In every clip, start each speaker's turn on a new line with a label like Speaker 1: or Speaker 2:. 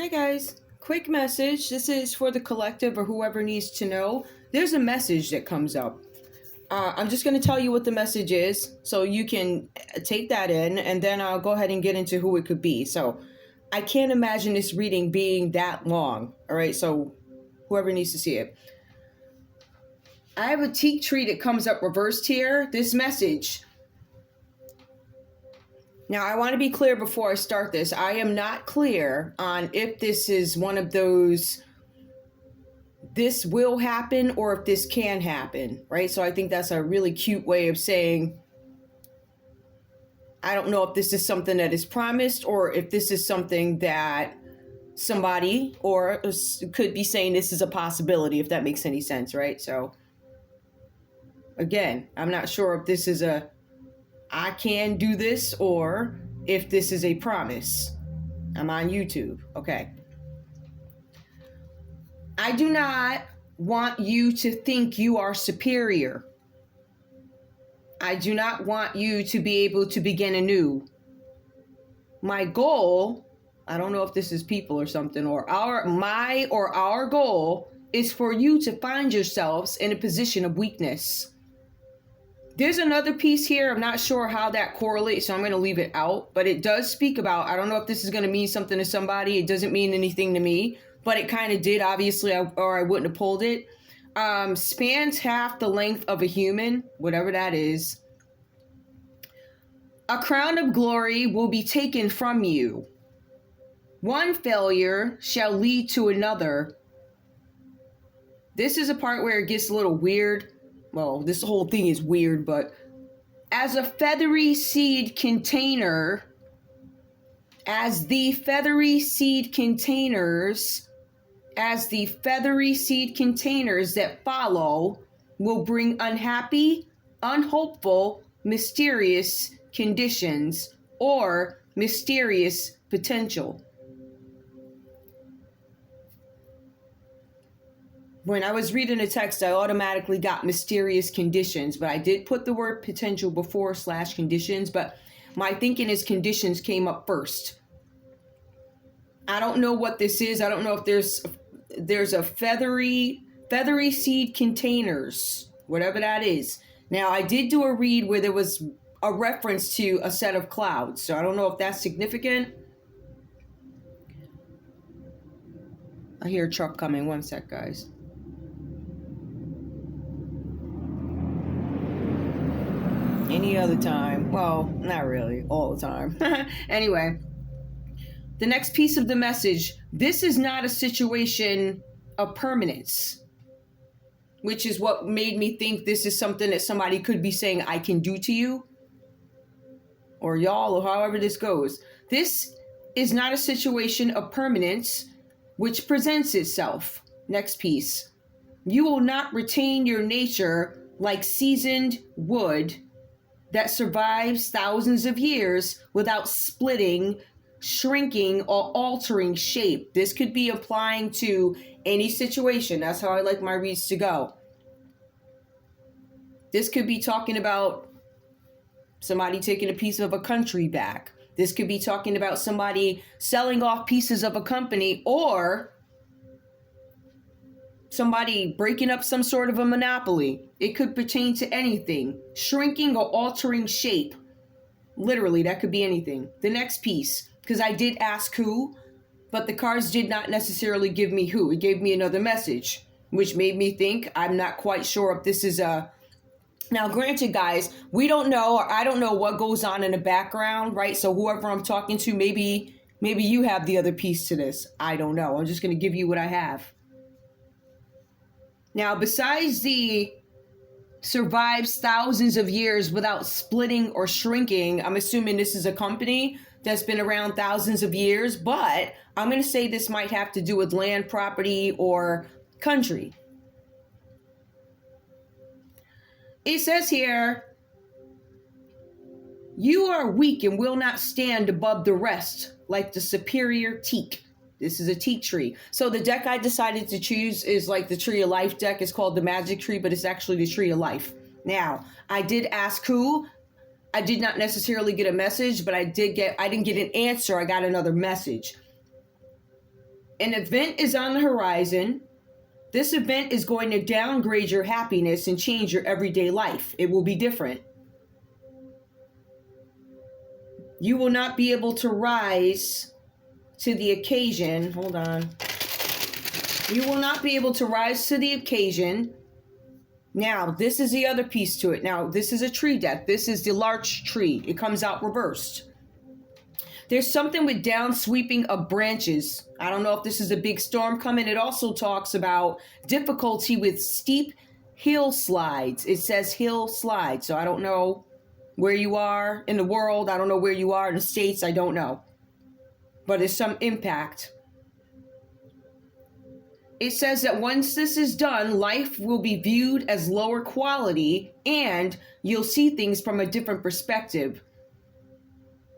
Speaker 1: Hi guys, quick message. This is for the collective or whoever needs to know. There's a message that comes up. I'm just going to tell you what the message is so you can take that in, and then I'll go ahead and get into who it could be. So I can't imagine this reading being that long. All right, so whoever needs to see it. I have a teak tree that comes up reversed here. This message. Now, I want to be clear before I start this. I am not clear on if this is one of those, this will happen, or if this can happen, right? So I think that's a really cute way of saying, I don't know if this is something that is promised or if this is something that somebody or could be saying this is a possibility, if that makes any sense, right? So again, I'm not sure if this is a I can do this or if this is a promise. I'm on YouTube. Okay. I do not want you to think you are superior. I do not want you to be able to begin anew. My goal, I don't know if this is people or something, or our goal is for you to find yourselves in a position of weakness. There's another piece here. I'm not sure how that correlates, so I'm going to leave it out. But it does speak about, I don't know if this is going to mean something to somebody. It doesn't mean anything to me, but it kind of did, obviously, or I wouldn't have pulled it. Spans half the length of a human, whatever that is. A crown of glory will be taken from you. One failure shall lead to another. This is a part where it gets a little weird. Well, this whole thing is weird, but as a feathery seed container, as the feathery seed containers that follow will bring unhappy, unhopeful, mysterious conditions or mysterious potential. When I was reading the text, I automatically got mysterious conditions, but I did put the word potential before / conditions, but my thinking is conditions came up first. I don't know what this is. I don't know if there's a feathery seed containers, whatever that is. Now, I did do a read where there was a reference to a set of clouds, so I don't know if that's significant. I hear a truck coming. One sec, guys. Any other time. Well, not really. All the time. Anyway, the next piece of the message. This is not a situation of permanence, which is what made me think this is something that somebody could be saying I can do to you, or y'all, or however this goes. This is not a situation of permanence which presents itself. Next piece. You will not retain your nature like seasoned wood that survives thousands of years without splitting, shrinking, or altering shape. This could be applying to any situation. That's how I like my reads to go. This could be talking about somebody taking a piece of a country back. This could be talking about somebody selling off pieces of a company, or somebody breaking up some sort of a monopoly. It could pertain to anything. Shrinking or altering shape. Literally, that could be anything. The next piece, because I did ask who, but the cards did not necessarily give me who. It gave me another message, which made me think I'm not quite sure if this is a... Now, granted, guys, we don't know, or I don't know what goes on in the background, right? So whoever I'm talking to, maybe you have the other piece to this. I don't know. I'm just going to give you what I have. Now, besides the survives thousands of years without splitting or shrinking, I'm assuming this is a company that's been around thousands of years, but I'm going to say this might have to do with land, property, or country. It says here, you are weak and will not stand above the rest like the superior teak. This is a teak tree. So the deck I decided to choose is like the Tree of Life deck. It's called the Magic Tree, but it's actually the Tree of Life. Now, I did ask who. I did not necessarily get a message, but I didn't get an answer. I got another message. An event is on the horizon. This event is going to downgrade your happiness and change your everyday life. It will be different. You will not be able to rise to the occasion. Hold on. You will not be able to rise to the occasion. Now, this is the other piece to it. Now, this is a tree deck. This is the larch tree. It comes out reversed. There's something with down sweeping of branches. I don't know if this is a big storm coming. It also talks about difficulty with steep hill slides. It says hill slide. So I don't know where you are in the world. I don't know where you are in the States. I don't know. But there's some impact. It says that once this is done, life will be viewed as lower quality and you'll see things from a different perspective.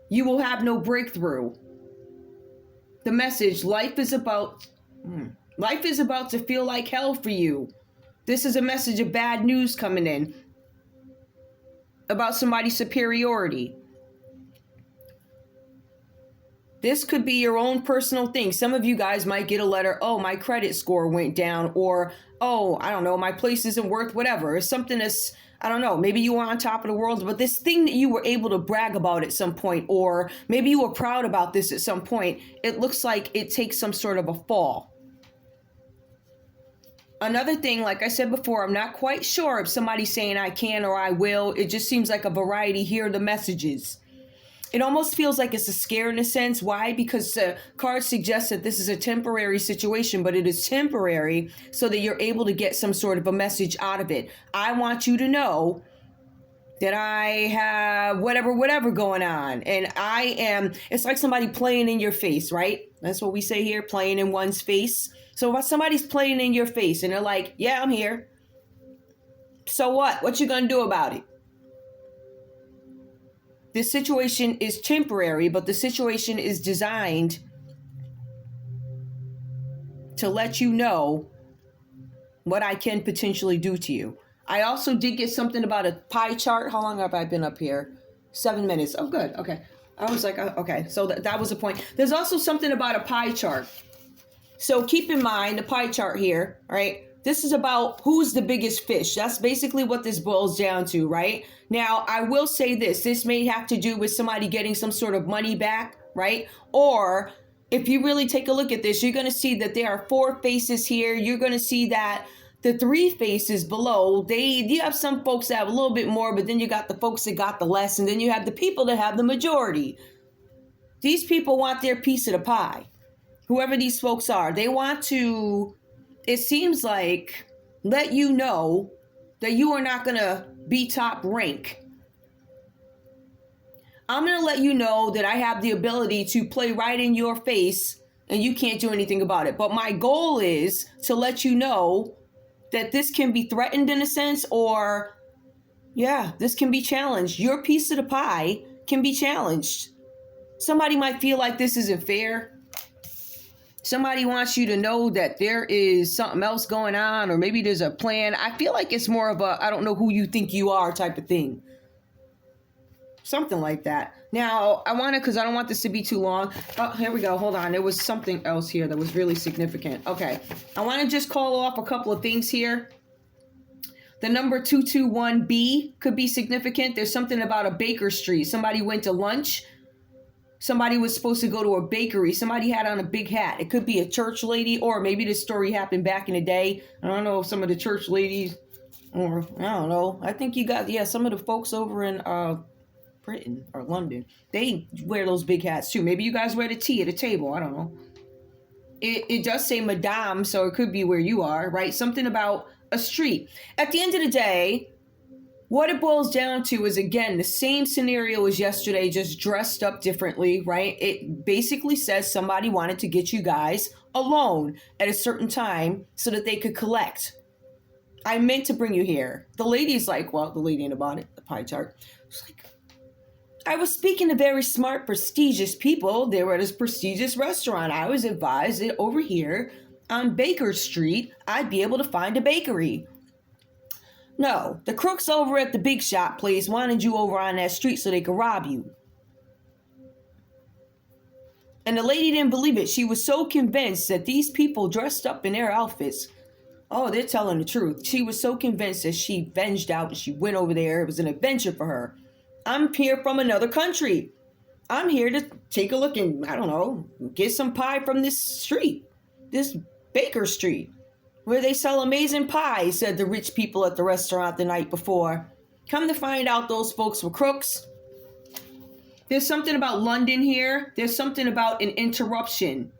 Speaker 1: You will have no breakthrough. The message, life is about to feel like hell for you. This is a message of bad news coming in about somebody's superiority. This could be your own personal thing. Some of you guys might get a letter, oh, my credit score went down, or, oh, I don't know, my place isn't worth whatever. It's something that's, I don't know, maybe you were on top of the world, but this thing that you were able to brag about at some point, or maybe you were proud about this at some point, it looks like it takes some sort of a fall. Another thing, like I said before, I'm not quite sure if somebody's saying I can or I will. It just seems like a variety. Here are the messages. It almost feels like it's a scare in a sense. Why? Because the card suggests that this is a temporary situation, but it is temporary so that you're able to get some sort of a message out of it. I want you to know that I have whatever going on. And it's like somebody playing in your face, right? That's what we say here, playing in one's face. So if somebody's playing in your face and they're like, yeah, I'm here. So what? What you gonna do about it? This situation is temporary, but the situation is designed to let you know what I can potentially do to you. I also did get something about a pie chart. How long have I been up here? 7 minutes. Oh, good. Okay. I was like, okay. So that was the point. There's also something about a pie chart. So keep in mind the pie chart here, right? This is about who's the biggest fish. That's basically what this boils down to, right? Now, I will say this. This may have to do with somebody getting some sort of money back, right? Or if you really take a look at this, you're going to see that there are 4 faces here. You're going to see that the 3 faces below, you have some folks that have a little bit more, but then you got the folks that got the less, and then you have the people that have the majority. These people want their piece of the pie. Whoever these folks are, they want to, it seems like, let you know that you are not going to be top rank. I'm going to let you know that I have the ability to play right in your face and you can't do anything about it. But my goal is to let you know that this can be threatened in a sense, or, yeah, this can be challenged. Your piece of the pie can be challenged. Somebody might feel like this isn't fair. Somebody wants you to know that there is something else going on, or maybe there's a plan. I feel like it's more of a, I don't know who you think you are type of thing. Something like that. Now, because I don't want this to be too long. Oh, here we go. Hold on. There was something else here that was really significant. Okay. I want to just call off a couple of things here. The number 221B could be significant. There's something about a Baker Street. Somebody went to lunch. Somebody was supposed to go to a bakery. Somebody had on a big hat. It could be a church lady, or maybe this story happened back in the day. I don't know if some of the church ladies, or I don't know. I think you got, some of the folks over in Britain or London, they wear those big hats too. Maybe you guys wear the tea at a table. I don't know. It does say Madame, so it could be where you are, right? Something about a street. At the end of the day, what it boils down to is, again, the same scenario as yesterday, just dressed up differently, right? It basically says somebody wanted to get you guys alone at a certain time so that they could collect. I meant to bring you here. The lady's like, well, the lady in about it, the pie chart. She's like, I was speaking to very smart, prestigious people. They were at this prestigious restaurant. I was advised that over here on Baker Street, I'd be able to find a bakery. No, the crooks over at the big shop place wanted you over on that street so they could rob you. And the lady didn't believe it. She was so convinced that these people dressed up in their outfits, oh, they're telling the truth. She was so convinced that she venged out and she went over there. It was an adventure for her. I'm here from another country. I'm here to take a look and, I don't know, get some pie from this street, this Baker Street, where they sell amazing pie, said the rich people at the restaurant the night before. Come to find out, those folks were crooks. There's something about London here. There's something about an interruption.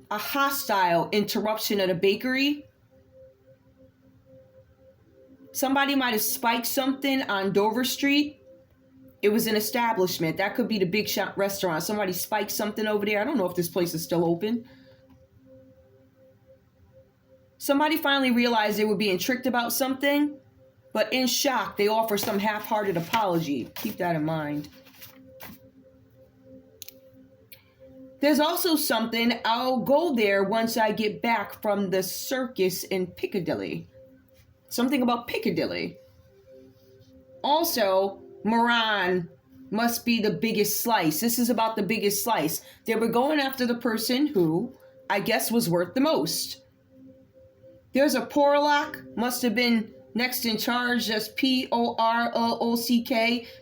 Speaker 1: A hostile interruption at a bakery. Somebody might have spiked something on Dover Street. It was an establishment. That could be the Big Shot restaurant. Somebody spiked something over there. I don't know if this place is still open. Somebody finally realized they were being tricked about something, but in shock, they offer some half-hearted apology. Keep that in mind. There's also something, I'll go there once I get back from the circus in Piccadilly. Something about Piccadilly. Also, Moran must be the biggest slice. This is about the biggest slice. They were going after the person who, I guess, was worth the most. There's a Porlock, must have been next in charge. That's Porlock,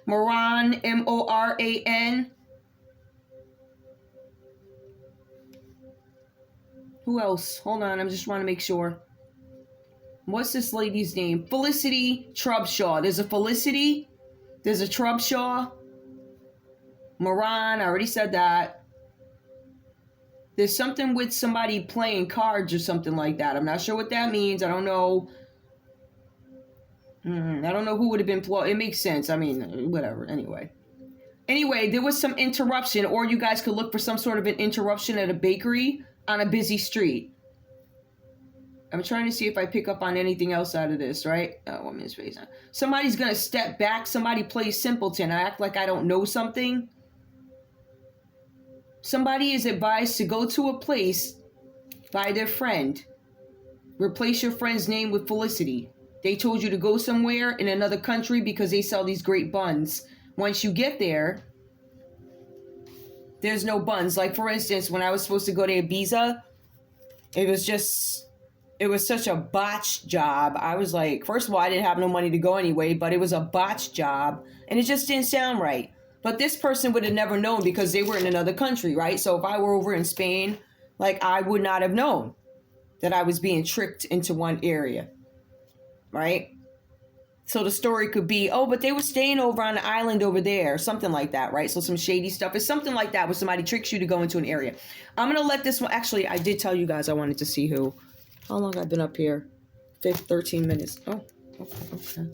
Speaker 1: Moran, Moran. Who else? Hold on, I just want to make sure. What's this lady's name? Felicity Trubshaw. There's a Felicity. There's a Trubshaw. Moran, I already said that. There's something with somebody playing cards or something like that. I'm not sure what that means. I don't know. I don't know who would have been. It makes sense. I mean, whatever. Anyway, there was some interruption, or you guys could look for some sort of an interruption at a bakery on a busy street. I'm trying to see if I pick up on anything else out of this, right? Oh, woman's face. Somebody's going to step back. Somebody plays simpleton. I act like I don't know something. Somebody is advised to go to a place by their friend. Replace your friend's name with Felicity. They told you to go somewhere in another country because they sell these great buns. Once you get there, there's no buns. Like, for instance, when I was supposed to go to Ibiza, it was such a botched job. I was like, first of all, I didn't have no money to go anyway, but it was a botched job and it just didn't sound right. But this person would have never known because they were in another country, right? So if I were over in Spain, like, I would not have known that I was being tricked into one area, right? So the story could be, oh, but they were staying over on the island over there, something like that, right? So some shady stuff. It's something like that where somebody tricks you to go into an area. I'm going to let this one, actually, I did tell you guys I wanted to see who. How long I've been up here? 13 minutes. Oh, okay.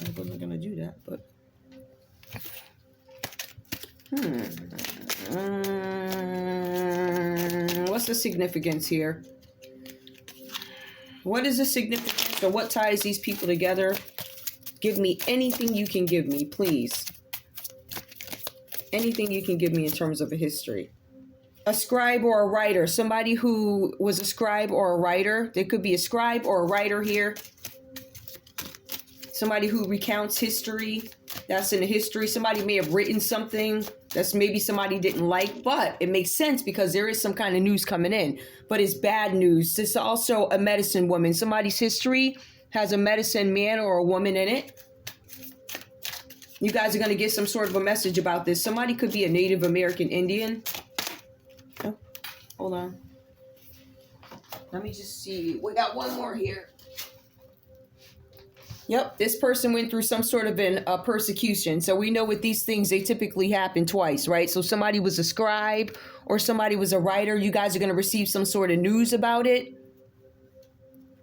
Speaker 1: I wasn't going to do that, but. What's the significance here? What is the significance, or what ties these people together? Give me anything you can give me, please. Anything you can give me in terms of a history. A scribe or a writer. Somebody who was a scribe or a writer. There could be a scribe or a writer here. Somebody who recounts history. That's in the history. Somebody may have written something that's maybe somebody didn't like, but it makes sense because there is some kind of news coming in. But it's bad news. This is also a medicine woman. Somebody's history has a medicine man or a woman in it. You guys are going to get some sort of a message about this. Somebody could be a Native American Indian. Oh, hold on. Let me just see. We got one more here. Yep, this person went through some sort of a persecution. So we know with these things, they typically happen twice, right? So somebody was a scribe or somebody was a writer. You guys are going to receive some sort of news about it.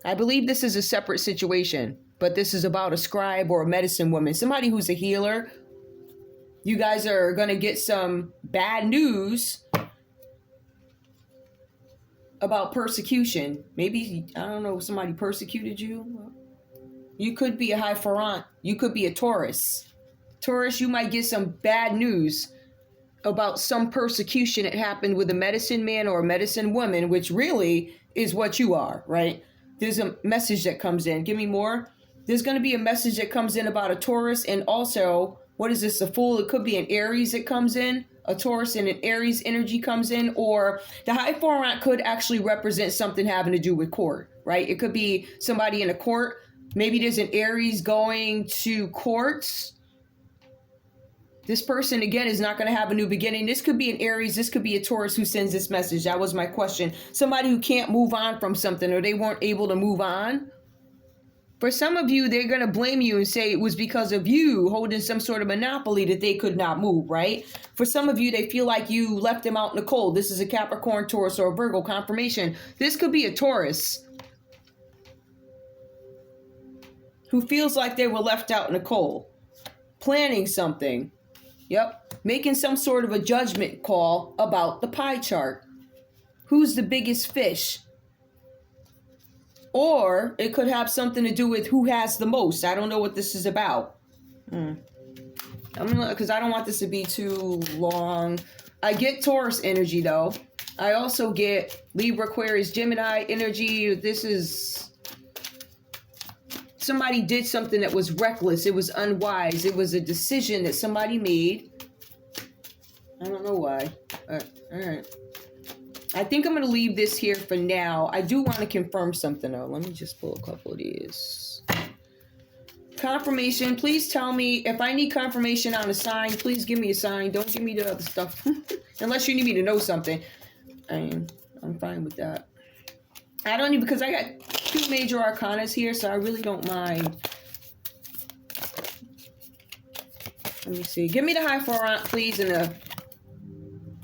Speaker 1: I believe this is a separate situation, but this is about a scribe or a medicine woman, somebody who's a healer. You guys are going to get some bad news about persecution. Maybe, I don't know, somebody persecuted you. You could be a Hierophant. You could be a Taurus. Taurus, you might get some bad news about some persecution that happened with a medicine man or a medicine woman, which really is what you are, right? There's a message that comes in. Give me more. There's going to be a message that comes in about a Taurus and also what is this, a Fool? It could be an Aries that comes in, a Taurus and an Aries energy comes in, or the High Four Aunt could actually represent something having to do with court, right? It could be somebody in a court. Maybe there's an Aries going to courts. This person, again, is not going to have a new beginning. This could be an Aries. This could be a Taurus who sends this message. That was my question. Somebody who can't move on from something, or they weren't able to move on. For some of you, they're going to blame you and say it was because of you holding some sort of monopoly that they could not move, right? For some of you, they feel like you left them out in the cold. This is a Capricorn, Taurus, or a Virgo confirmation. This could be a Taurus who feels like they were left out in the cold, planning something. Yep. Making some sort of a judgment call about the pie chart. Who's the biggest fish? Or it could have something to do with who has the most. I don't know what this is about. Because I don't want this to be too long. I get Taurus energy, though. I also get Libra, Aquarius, Gemini energy. This is... somebody did something that was reckless. It was unwise. It was a decision that somebody made. I don't know why. All right. I think I'm going to leave this here for now. I do want to confirm something, though. Let me just pull a couple of these. Confirmation. Please tell me if I need confirmation on a sign. Please give me a sign. Don't give me the other stuff. Unless you need me to know something. I'm fine with that. I don't need, because I got 2 major arcanas here, so I really don't mind. Let me see. Give me the High Four Aunt, please, and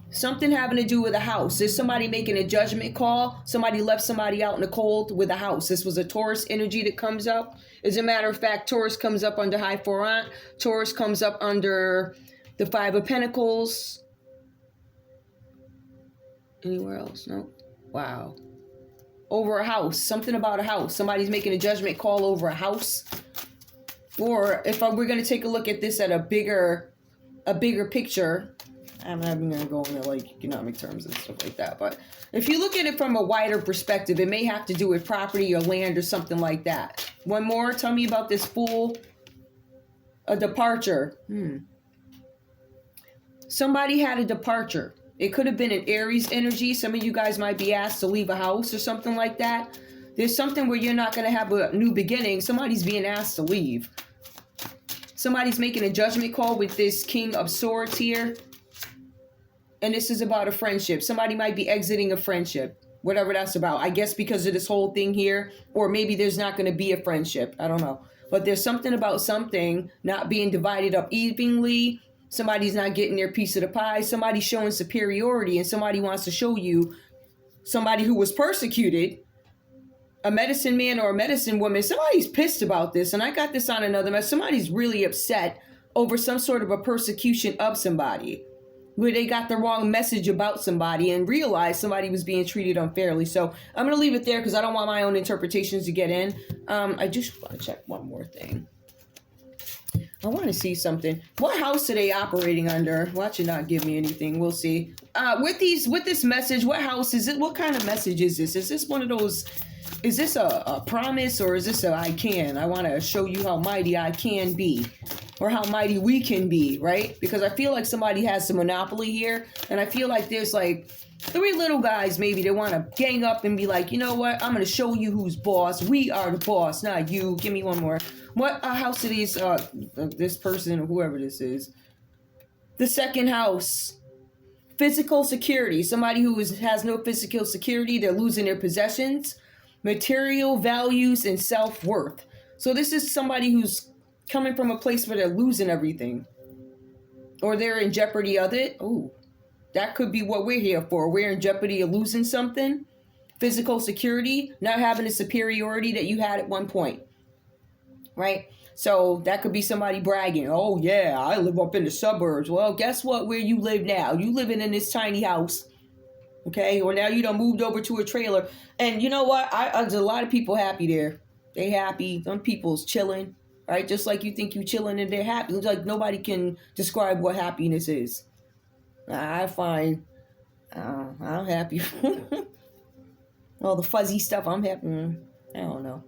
Speaker 1: something having to do with a house. There's somebody making a judgment call. Somebody left somebody out in the cold with a house. This was a Taurus energy that comes up. As a matter of fact, Taurus comes up under High Four Aunt. Taurus comes up under the Five of Pentacles. Anywhere else? No. Wow. Over a house. Something about a house. Somebody's making a judgment call over a house. Or if we're going to take a look at this at a bigger picture, I'm not even going to go into like economic terms and stuff like that. But if you look at it from a wider perspective, it may have to do with property or land or something like that. One more. Tell me about this Fool. A departure. Somebody had a departure. It could have been an Aries energy. Some of you guys might be asked to leave a house or something like that. There's something where you're not going to have a new beginning. Somebody's being asked to leave. Somebody's making a judgment call with this King of Swords here. And this is about a friendship. Somebody might be exiting a friendship. Whatever that's about. I guess because of this whole thing here. Or maybe there's not going to be a friendship. I don't know. But there's something about something not being divided up evenly. Somebody's not getting their piece of the pie. Somebody's showing superiority. And somebody wants to show you somebody who was persecuted. A medicine man or a medicine woman. Somebody's pissed about this. And I got this on another message. Somebody's really upset over some sort of a persecution of somebody. Where they got the wrong message about somebody and realized somebody was being treated unfairly. So I'm going to leave it there because I don't want my own interpretations to get in. I just want to check one more thing. I want to see something. What house are they operating under? Watch it not give me anything. We'll see. With this message, what house is it? What kind of message is this? Is this one of those... Is this a promise or is this a I can? I want to show you how mighty I can be. Or how mighty we can be, right? Because I feel like somebody has some monopoly here. And I feel like there's like 3 little guys maybe that want to gang up and be like, you know what? I'm going to show you who's boss. We are the boss, not you. Give me one more. What house are these, this person or whoever this is? The second house. Physical security. Somebody who has no physical security. They're losing their possessions. Material values and self-worth. So this is somebody who's coming from a place where they're losing everything. Or they're in jeopardy of it. Oh, that could be what we're here for. We're in jeopardy of losing something. Physical security, not having the superiority that you had at one point. Right? So that could be somebody bragging. Oh yeah, I live up in the suburbs. Well, guess what? Where you live now? You living in this tiny house. Okay? Or now you done moved over to a trailer. And you know what? There's a lot of people happy there. They happy. Some people's chilling. Right? Just like you think you chilling and they're happy. It's like nobody can describe what happiness is. I find I'm happy. All the fuzzy stuff, I'm happy. I don't know.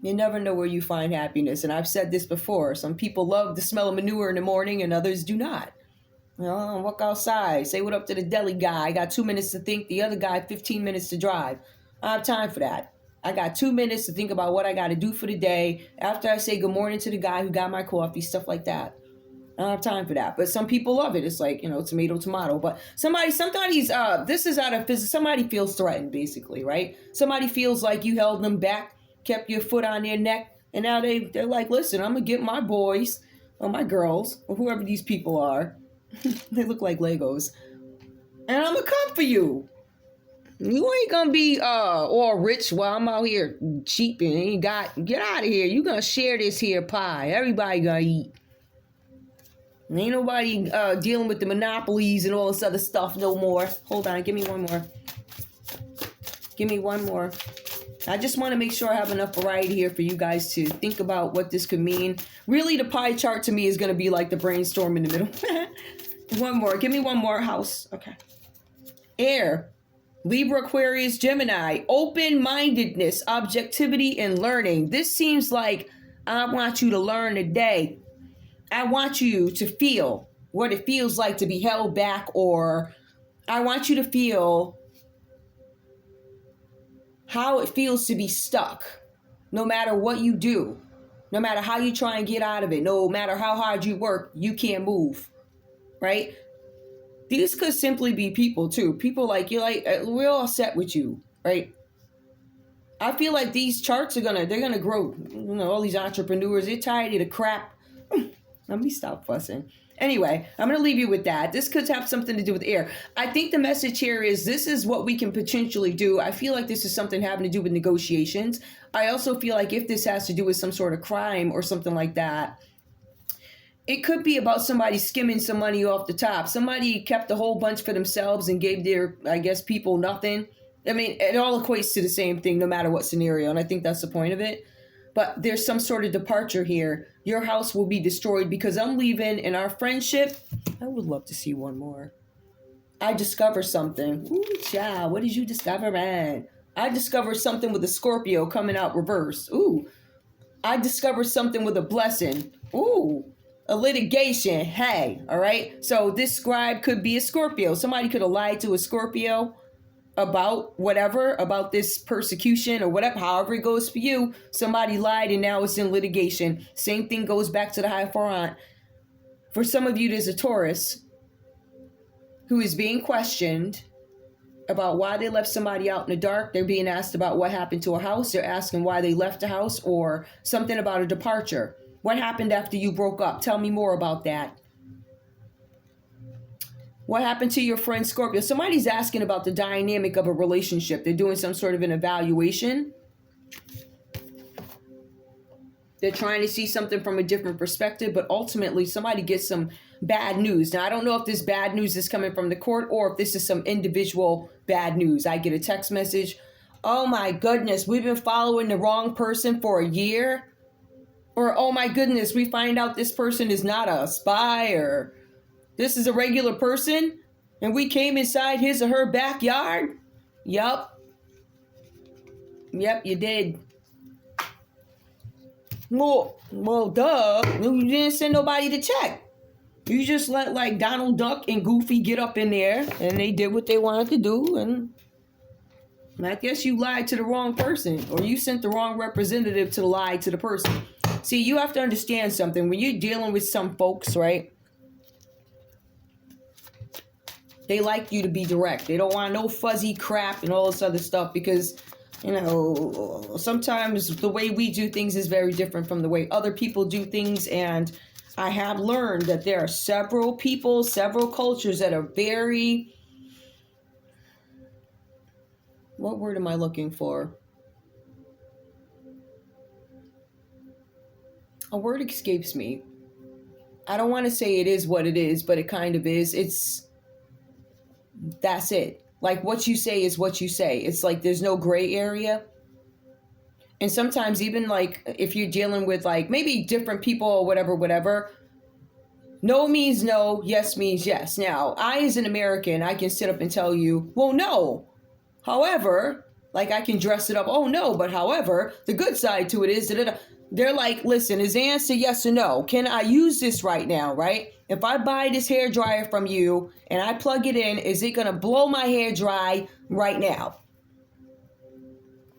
Speaker 1: You never know where you find happiness. And I've said this before. Some people love the smell of manure in the morning and others do not. You know, walk outside, say what up to the deli guy. I got 2 minutes to think. The other guy, 15 minutes to drive. I have time for that. I got 2 minutes to think about what I got to do for the day. After I say good morning to the guy who got my coffee, stuff like that. I don't have time for that. But some people love it. It's like, tomato, tomato. But somebody's, this is out of physics. Somebody feels threatened, basically, right? Somebody feels like you held them back, kept your foot on their neck. And now they're like, listen, I'm going to get my boys or my girls or whoever these people are. They look like Legos. And I'm going to come for you. You ain't going to be all rich while I'm out here cheap and ain't got, get out of here. You going to share this here pie. Everybody going to eat. Ain't nobody dealing with the monopolies and all this other stuff no more. Hold on, give me one more. Give me one more. I just want to make sure I have enough variety here for you guys to think about what this could mean. Really, the pie chart to me is going to be like the brainstorm in the middle. One more. Give me one more house. Okay. Air. Libra, Aquarius, Gemini. Open-mindedness, objectivity, and learning. This seems like I want you to learn today. I want you to feel what it feels like to be held back, or I want you to feel how it feels to be stuck. No matter what you do, no matter how you try and get out of it, no matter how hard you work, you can't move, right? These could simply be people too. People like, you're like, we're all set with you, right? I feel like these charts they're gonna grow. All these entrepreneurs, they're tired of the crap. Let me stop fussing. Anyway, I'm going to leave you with that. This could have something to do with air. I think the message here is this is what we can potentially do. I feel like this is something having to do with negotiations. I also feel like if this has to do with some sort of crime or something like that, it could be about somebody skimming some money off the top. Somebody kept a whole bunch for themselves and gave their, I guess, people nothing. I mean, it all equates to the same thing no matter what scenario. And I think that's the point of it. But there's some sort of departure here. Your house will be destroyed because I'm leaving, and our friendship, I would love to see one more. I discover something. Ooh, child, what did you discover, man? I discovered something with a Scorpio coming out reverse. Ooh. I discovered something with a blessing. Ooh. A litigation. Hey, all right? So this scribe could be a Scorpio. Somebody could have lied to a Scorpio about whatever, about this persecution or whatever, however it goes for you. Somebody lied and now it's in litigation. Same thing goes back to the Hierophant. For some of you, there's a Taurus who is being questioned about why they left somebody out in the dark. They're being asked about what happened to a house. They're asking why they left the house, or something about a departure. What happened after you broke up? Tell me more about that. What happened to your friend Scorpio? Somebody's asking about the dynamic of a relationship. They're doing some sort of an evaluation. They're trying to see something from a different perspective, but ultimately somebody gets some bad news. Now, I don't know if this bad news is coming from the court or if this is some individual bad news. I get a text message. Oh my goodness, we've been following the wrong person for a year. Or, oh my goodness, we find out this person is not a spy, or this is a regular person and we came inside his or her backyard. Yup, you did. Well, duh. You didn't send nobody to check. You just let like Donald Duck and Goofy get up in there and they did what they wanted to do. And I guess you lied to the wrong person, or you sent the wrong representative to lie to the person. See, you have to understand something. When you're dealing with some folks, right? They like you to be direct. They don't want no fuzzy crap and all this other stuff because, sometimes the way we do things is very different from the way other people do things. And I have learned that there are several people, several cultures that are very, what word am I looking for? A word escapes me. I don't want to say it is what it is, but it kind of is. That's it. Like what you say is what you say. It's like there's no gray area. And sometimes even like if you're dealing with like maybe different people or whatever, no means no, yes means yes. Now, I as an American, I can sit up and tell you, well, no. However, Like I can dress it up. Oh no, but however, the good side to it is that they're like, listen, is the answer yes or no? Can I use this right now, right? If I buy this hair dryer from you and I plug it in, is it going to blow my hair dry right now?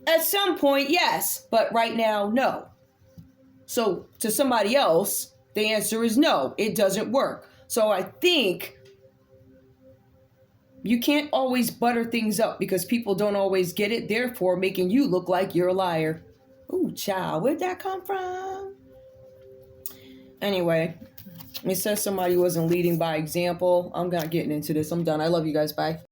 Speaker 1: At some point, yes, but right now, no. So to somebody else, the answer is no, it doesn't work. So I think you can't always butter things up because people don't always get it, therefore making you look like you're a liar. Ooh, child, where'd that come from? Anyway, it says somebody wasn't leading by example. I'm not getting into this. I'm done. I love you guys. Bye.